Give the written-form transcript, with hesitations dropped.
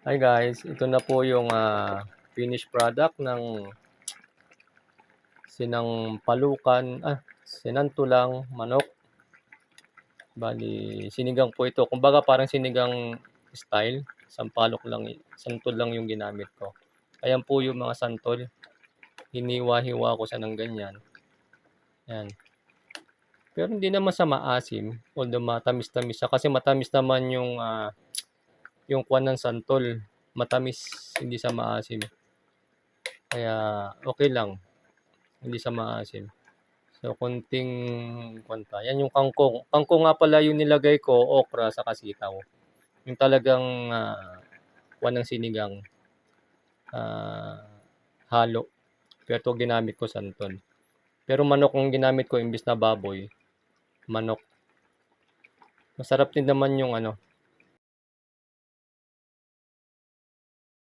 Hi guys, ito na po yung finished product ng sinantulang manok. Bali, sinigang po ito. Kumbaga parang sinigang style. Sampalok lang, santol lang yung ginamit ko. Ayan po yung mga santol. Hiniwa-hiwa ko siya ng ganyan. Ayan. Pero hindi naman sa maasim. Although matamis-tamis siya. Kasi matamis naman yung kuwan ng santol. Matamis, hindi sa maasim. Kaya okay lang. Hindi sa maasim. So, konting kwanta. Yan yung kangkong. Kangkong nga pala yung nilagay ko, okra sa sitaw. Yung talagang kuwan ng sinigang. Halo. Pero ito ginamit ko santol. Pero manok ang ginamit ko imbis na baboy. Manok. Masarap din naman yung